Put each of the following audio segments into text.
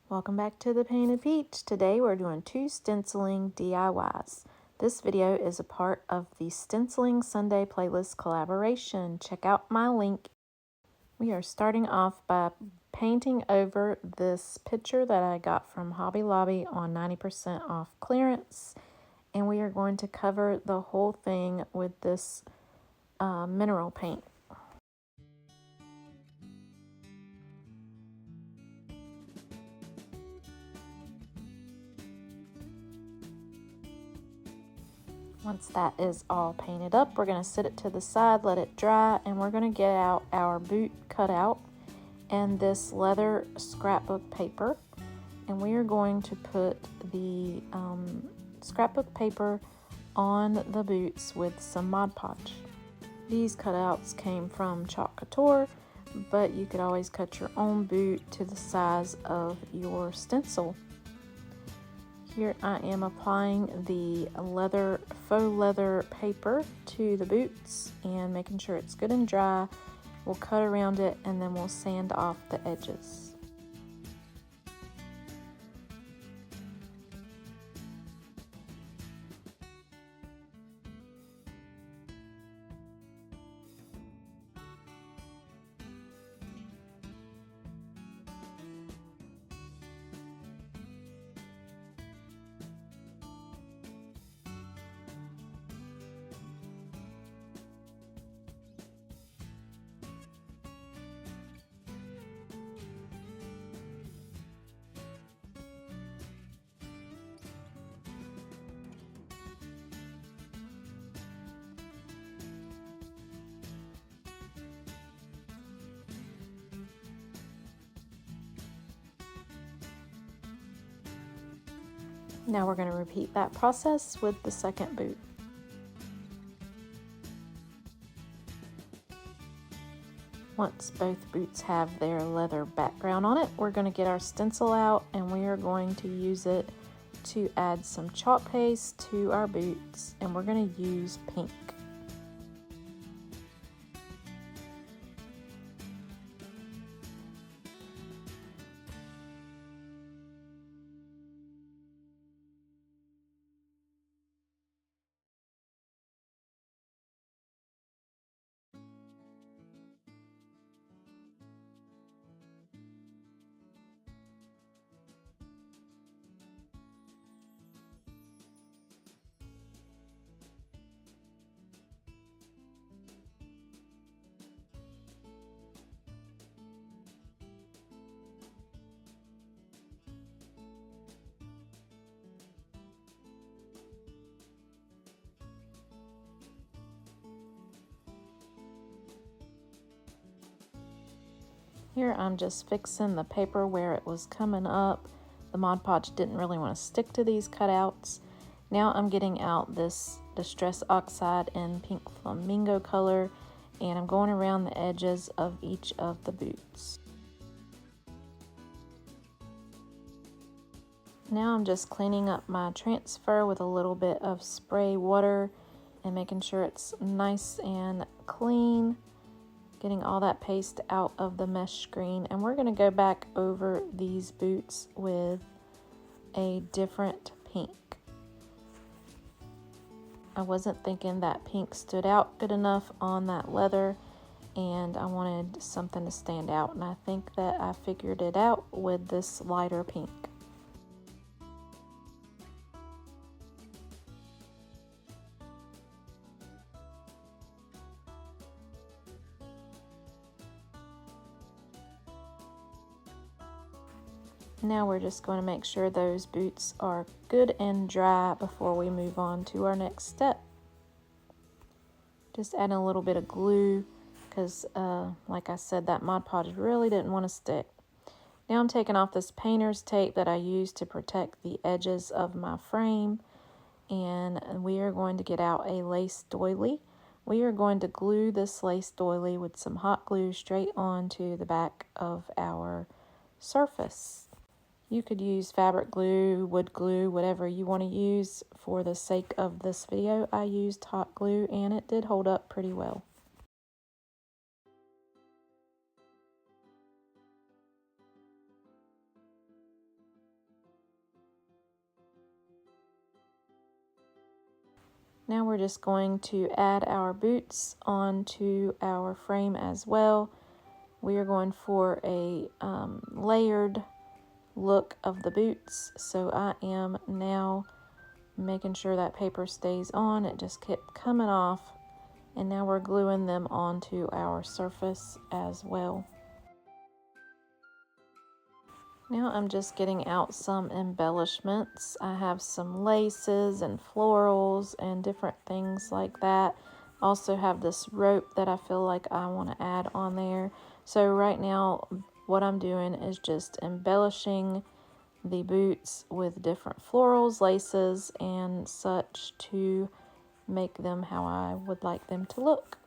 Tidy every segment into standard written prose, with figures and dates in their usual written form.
Welcome back to the Painted Peach. Today we're doing 2 stenciling DIYs. This video is a part of the Stenciling Sunday playlist collaboration. Check out my link. We are starting off by painting over this picture that I got from Hobby Lobby on 90% off clearance. And we are going to cover the whole thing with this mineral paint. Once that is all painted up, we're going to set it to the side, let it dry, and we're going to get out our boot cutout and this leather scrapbook paper. And we are going to put the scrapbook paper on the boots with some Mod Podge. These cutouts came from Chalk Couture, but you could always cut your own boot to the size of your stencil. Here I am applying the faux leather paper to the boots and making sure it's good and dry. We'll cut around it and then we'll sand off the edges. Now we're going to repeat that process with the second boot. Once both boots have their leather background on it, we're going to get our stencil out and we are going to use it to add some chalk paste to our boots, and we're going to use pink. Here I'm just fixing the paper where it was coming up. The Mod Podge didn't really want to stick to these cutouts. Now I'm getting out this Distress Oxide in Pink Flamingo color, and I'm going around the edges of each of the boots. Now I'm just cleaning up my transfer with a little bit of spray water and making sure it's nice and clean. Getting all that paste out of the mesh screen, and we're going to go back over these boots with a different pink. I wasn't thinking that pink stood out good enough on that leather, and I wanted something to stand out, and I think that I figured it out with this lighter pink. Now we're just going to make sure those boots are good and dry before we move on to our next step. Just adding a little bit of glue because, like I said, that Mod Podge really didn't want to stick. Now I'm taking off this painter's tape that I used to protect the edges of my frame, and we are going to get out a lace doily. We are going to glue this lace doily with some hot glue straight onto the back of our surface. You could use fabric glue, wood glue, whatever you want to use. For the sake of this video, I used hot glue and it did hold up pretty well. Now we're just going to add our boots onto our frame as well. We are going for a layered look of the boots. So I am now making sure that paper stays on. It just kept coming off. And now we're gluing them onto our surface as well. Now I'm just getting out some embellishments. I have some laces and florals and different things like that. Also have this rope that I feel like I want to add on there. So right now what I'm doing is just embellishing the boots with different florals, laces, and such to make them how I would like them to look.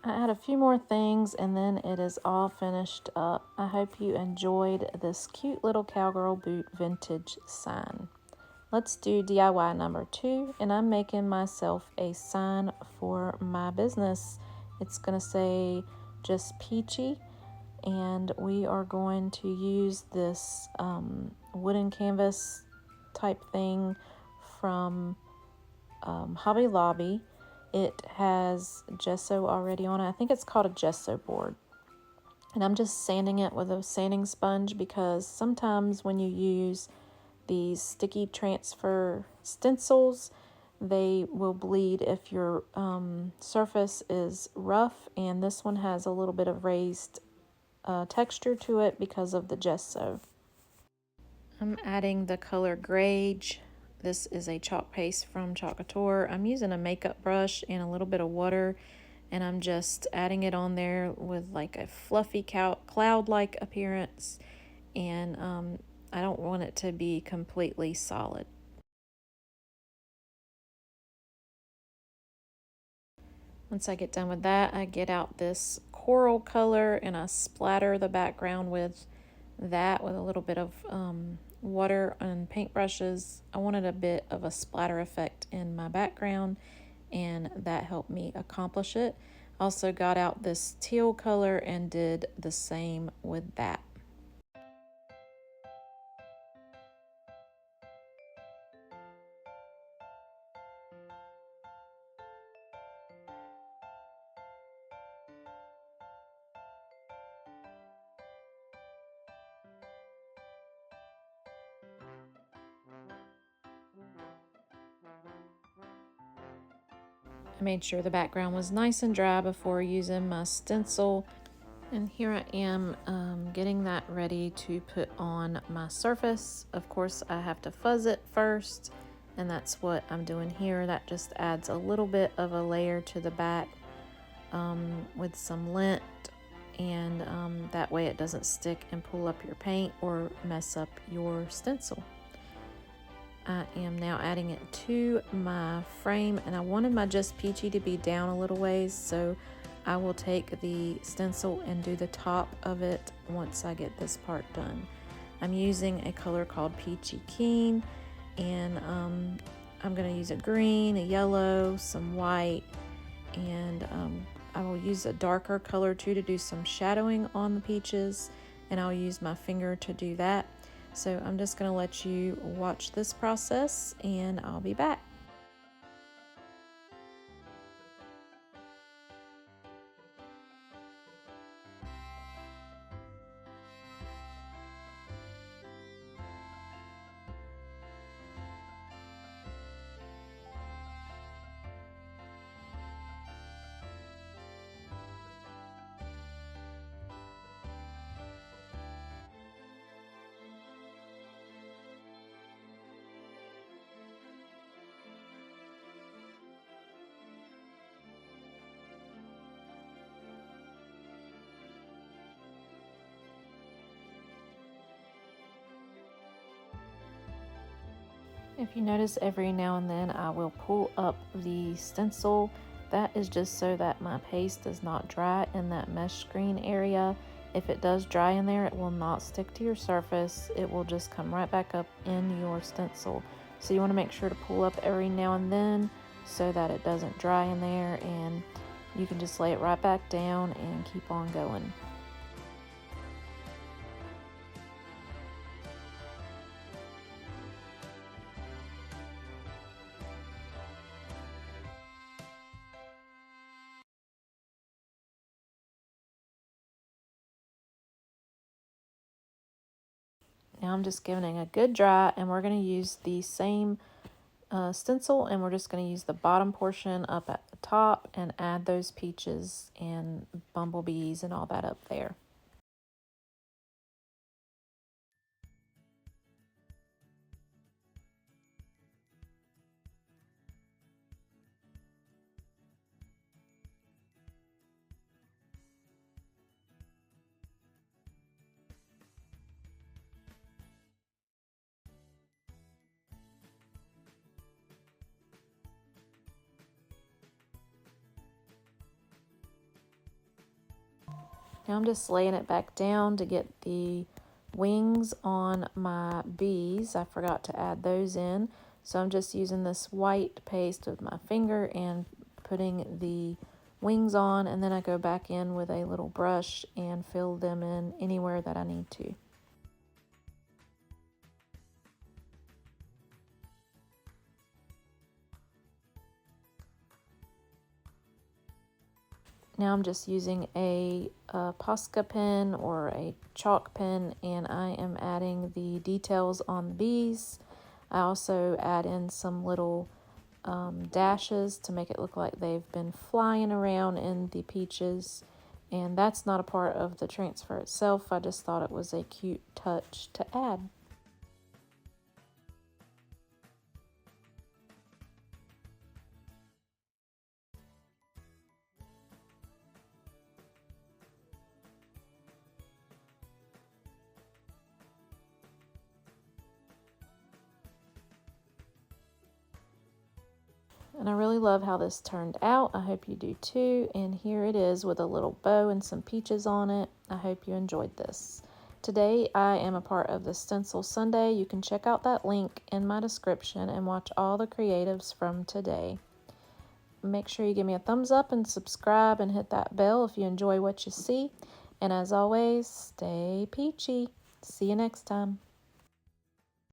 I add a few more things and then it is all finished up. I hope you enjoyed this cute little cowgirl boot vintage sign. Let's do DIY number 2, and I'm making myself a sign for my business. It's gonna say just Peachy, and we are going to use this wooden canvas type thing from Hobby Lobby. It has gesso already on it. I think it's called a gesso board. And I'm just sanding it with a sanding sponge because sometimes when you use these sticky transfer stencils, they will bleed if your surface is rough, and this one has a little bit of raised texture to it because of the gesso. I'm adding the color Grage. This is a chalk paste from Chalk Couture. I'm using a makeup brush and a little bit of water, and I'm just adding it on there with like a fluffy cloud-like appearance, and I don't want it to be completely solid. Once I get done with that, I get out this coral color and I splatter the background with that with a little bit of water and paintbrushes. I wanted a bit of a splatter effect in my background, and that helped me accomplish it. Also got out this teal color and did the same with that. I made sure the background was nice and dry before using my stencil. And here I am getting that ready to put on my surface. Of course, I have to fuzz it first, and that's what I'm doing here. That just adds a little bit of a layer to the back with some lint, and that way it doesn't stick and pull up your paint or mess up your stencil. I am now adding it to my frame, and I wanted my Just Peachy to be down a little ways, so I will take the stencil and do the top of it once I get this part done. I'm using a color called Peachy Keen, and I'm going to use a green, a yellow, some white, and I will use a darker color too to do some shadowing on the peaches, and I'll use my finger to do that. So I'm just going to let you watch this process, and I'll be back. If you notice, every now and then I will pull up the stencil. That is just so that my paste does not dry in that mesh screen area. If it does dry in there, it will not stick to your surface. It will just come right back up in your stencil. So you want to make sure to pull up every now and then so that it doesn't dry in there, and you can just lay it right back down and keep on going. Now I'm just giving it a good dry, and we're going to use the same stencil, and we're just going to use the bottom portion up at the top and add those peaches and bumblebees and all that up there. Now I'm just laying it back down to get the wings on my bees. I forgot to add those in. So I'm just using this white paste with my finger and putting the wings on, and then I go back in with a little brush and fill them in anywhere that I need to. Now I'm just using a Posca pen or a chalk pen, and I am adding the details on the bees. I also add in some little dashes to make it look like they've been flying around in the peaches, and that's not a part of the transfer itself. I just thought it was a cute touch to add. And I really love how this turned out. I hope you do too. And here it is with a little bow and some peaches on it. I hope you enjoyed this. Today I am a part of the Stencil Sunday. You can check out that link in my description and watch all the creatives from today. Make sure you give me a thumbs up and subscribe and hit that bell if you enjoy what you see. And as always, stay peachy. See you next time.